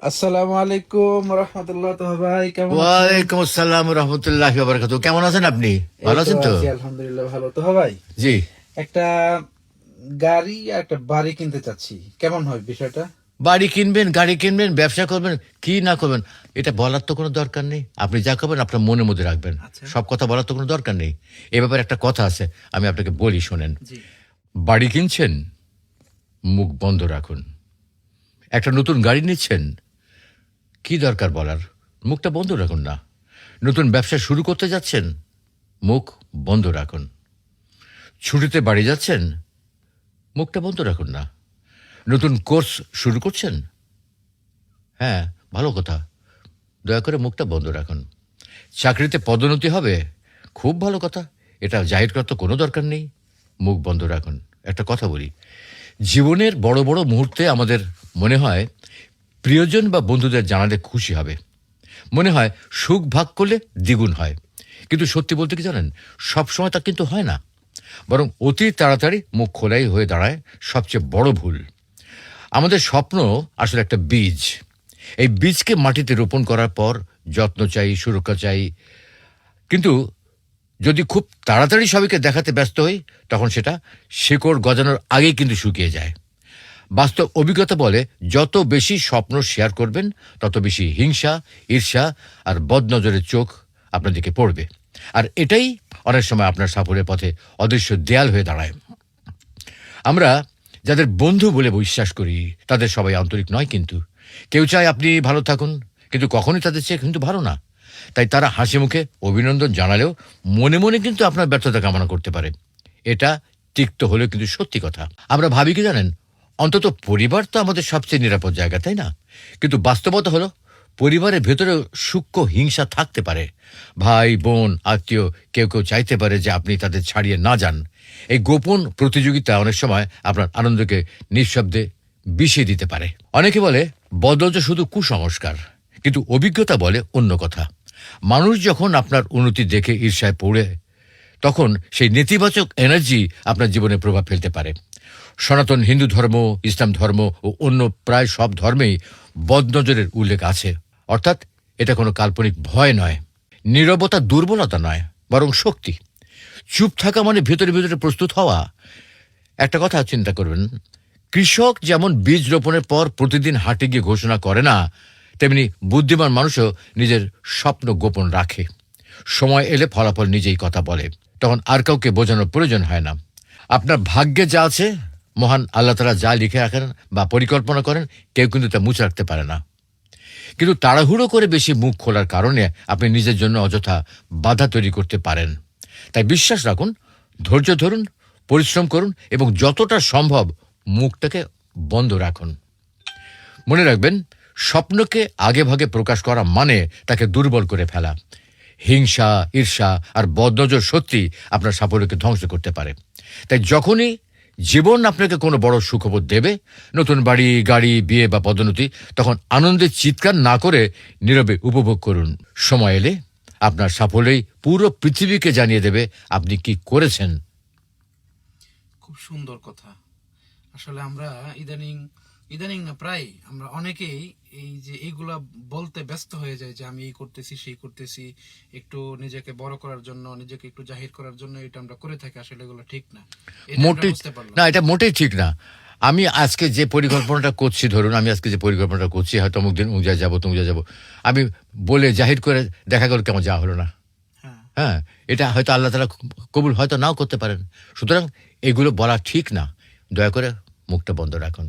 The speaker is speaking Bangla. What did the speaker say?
আসসালামু আলাইকুম রহমতুল্লাহ। তো ভাই কেমন আছেন? ওয়ালাইকুম আসসালাম রহমতুল্লাহি ওয়া বারাকাতুহু। কেমন আছেন আপনি? ভালো আছেন তো? আছি, আলহামদুলিল্লাহ ভালো। তো ভাই জি। একটা গাড়ি আর একটা বাড়ি কিনতে চাচ্ছি, কেমন হয় বিষয়টা? বাড়ি কিনবেন, গাড়ি কিনবেন, ব্যবসা করবেন, কি না করবেন এটা বলার তো কোনো দরকার নেই। আপনি যা করবেন আপনার মনের মধ্যে রাখবেন। আচ্ছা। সব কথা বলার তো কোনো দরকার নেই। এ ব্যাপারে একটা কথা আছে, আমি আপনাকে বলি শোনেন। জি। বাড়ি কিনছেন, মুখ বন্ধ রাখুন। একটা নতুন গাড়ি নিচ্ছেন, কি দরকার বলার? মুখটা বন্ধ রাখুন না। নতুন ব্যবসা শুরু করতে যাচ্ছেন, মুখ বন্ধ রাখুন। ছুটিতে বাড়ি যাচ্ছেন, মুখটা বন্ধ রাখুন না। নতুন কোর্স শুরু করছেন, হ্যাঁ ভালো কথা, দয়া করে মুখটা বন্ধ রাখুন। চাকরিতে পদোন্নতি হবে, খুব ভালো কথা, এটা জাহির করার তো কোনো দরকার নেই, মুখ বন্ধ রাখুন। একটা কথা বলি, জীবনের বড় বড় মুহূর্তে আমাদের মনে হয় প্রিয়জন বা বন্ধুদের জানালে খুশি হবে, মনে হয় সুখ ভাগ করলে দ্বিগুণ হয়। কিন্তু সত্যি বলতে কি জানেন, সবসময় তা কিন্তু হয় না, বরং অতি তাড়াতাড়ি মুখ খোলাই হয়ে দাঁড়ায় সবচেয়ে বড় ভুল। আমাদের স্বপ্ন আসলে একটা বীজ। এই বীজকে মাটিতে রোপণ করার পর যত্ন চাই, সুরক্ষা চাই। কিন্তু যদি খুব তাড়াতাড়ি সবাইকে দেখাতে ব্যস্ত হই, তখন সেটা শিকড় গজানোর আগেই কিন্তু শুকিয়ে যায়। বাস্তব অভিজ্ঞতা বলে, যত বেশি স্বপ্ন শেয়ার করবেন, তত বেশি হিংসা, ঈর্ষা আর বদনজরের চোখ আপনার দিকে পড়বে। আর এটাই অনেক সময় আপনার সাফল্যের পথে অদৃশ্য দেয়াল হয়ে দাঁড়ায়। আমরা যাদের বন্ধু বলে বিশ্বাস করি, তাদের সবাই আন্তরিক নয় কিন্তু। কেউ চায় আপনি ভালো থাকুন, কিন্তু কখনোই তাদের চেয়ে কিন্তু ভালো না। তাই তারা হাসি মুখে অভিনন্দন জানালেও মনে মনে কিন্তু আপনার ব্যর্থতা কামনা করতে পারে। এটা তিক্ত হলেও কিন্তু সত্যি কথা। আমরা ভাবি কি জানেন, অন্তত পরিবার তো আমাদের সবচেয়ে নিরাপদ জায়গা, তাই না? কিন্তু বাস্তবতা হলো, পরিবারের ভেতরেও সূক্ষ্ম হিংসা থাকতে পারে। ভাই বোন আত্মীয় কেউ কেউ চাইতে পারে যে আপনি তাদের ছাড়িয়ে না যান। এই গোপন প্রতিযোগিতা অনেক সময় আপনার আনন্দকে নিঃশব্দে বিষিয়ে দিতে পারে। অনেকে বলে বদল শুধু কুসংস্কার, কিন্তু অভিজ্ঞতা বলে অন্য কথা। মানুষ যখন আপনার উন্নতি দেখে ঈর্ষায় পড়ে, তখন সেই নেতিবাচক এনার্জি আপনার জীবনে প্রভাব ফেলতে পারে। সনাতন হিন্দু ধর্ম, ইসলাম ধর্ম ও অন্য প্রায় সব ধর্মেই বদনজরের উল্লেখ আছে। অর্থাৎ এটা কোনো কাল্পনিক ভয় নয়, নীরবতা দুর্বলতা নয়, বরং শক্তি। চুপ থাকা মানে ভেতরে ভেতরে প্রস্তুত হওয়া। একটা কথা চিন্তা করবেন, কৃষক যেমন বীজ রোপণের পর প্রতিদিন হাটে গিয়ে ঘোষণা করে না, তেমনি বুদ্ধিমান মানুষও নিজের স্বপ্ন গোপন রাখে। সময় এলে ফলাফল নিজেই কথা বলে, তখন আর কাউকে বোঝানোর প্রয়োজন হয় না। আপনার ভাগ্যে যা আছে, মহান আল্লাহ তাআলা যা লিখে রাখেন বা পরিকল্পনা করেন, কেউ কিন্তু তা মুছে রাখতে পারে না। কিন্তু তাড়াহুড়ো করে বেশি মুখ খোলার কারণে আপনি নিজের জন্য অযথা বাধা তৈরি করতে পারেন। তাই বিশ্বাস রাখুন, ধৈর্য ধরুন, পরিশ্রম করুন এবং যতটা সম্ভব মুখটাকে বন্ধ রাখুন। মনে রাখবেন, স্বপ্নকে আগে ভাগে প্রকাশ করা মানে তাকে দুর্বল করে ফেলা। হিংসা, ঈর্ষা আর বদনজর সত্যি আপনার সাফল্যকে ধ্বংস করতে পারে। তাই যখনই জীবন আপনাকে কোনো বড় সুখবর দেবে, নতুন বাড়ি, গাড়ি, বিয়ে বা পদোন্নতি, তখন আনন্দে চিৎকার না করে নীরবে উপভোগ করুন। সময় এলে আপনার সাফল্যই পুরো পৃথিবীকে জানিয়ে দেবে আপনি কি করেছেন। খুব সুন্দর কথা। আসলে আমরা ইদানিং ইদানিং না প্রায় আমরা অনেকেই এই যে এইগুলা বলতে ব্যস্ত হয়ে যায় যে আমি এই করতেছি সেই করতেছি, একটু নিজেকে বড় করার জন্য, নিজেকে একটু জাহির করার জন্য এটা আমরা করে থাকি। আসলে এগুলো ঠিক না, এটা আমরা মোটেই বুঝতে পারলাম। না, এটা মোটেই ঠিক না। আমি আজকে যে পরিকল্পনাটা করছি, ধরুন আমি আজকে যে পরিকল্পনাটা করছি, হয়তো অমুক দিন অমুক জায়গায় যাবো, তমুক জায়গায় যাবো, আমি বলে জাহির করে দেখা গেল কেমন যাওয়া হলো না। হ্যাঁ। হ্যাঁ, এটা হয়তো আল্লাহ তাআলা কবুল হয়তো নাও করতে পারেন। সুতরাং এগুলো বলা ঠিক না। দয়া করে মুখটা বন্ধ রাখুন।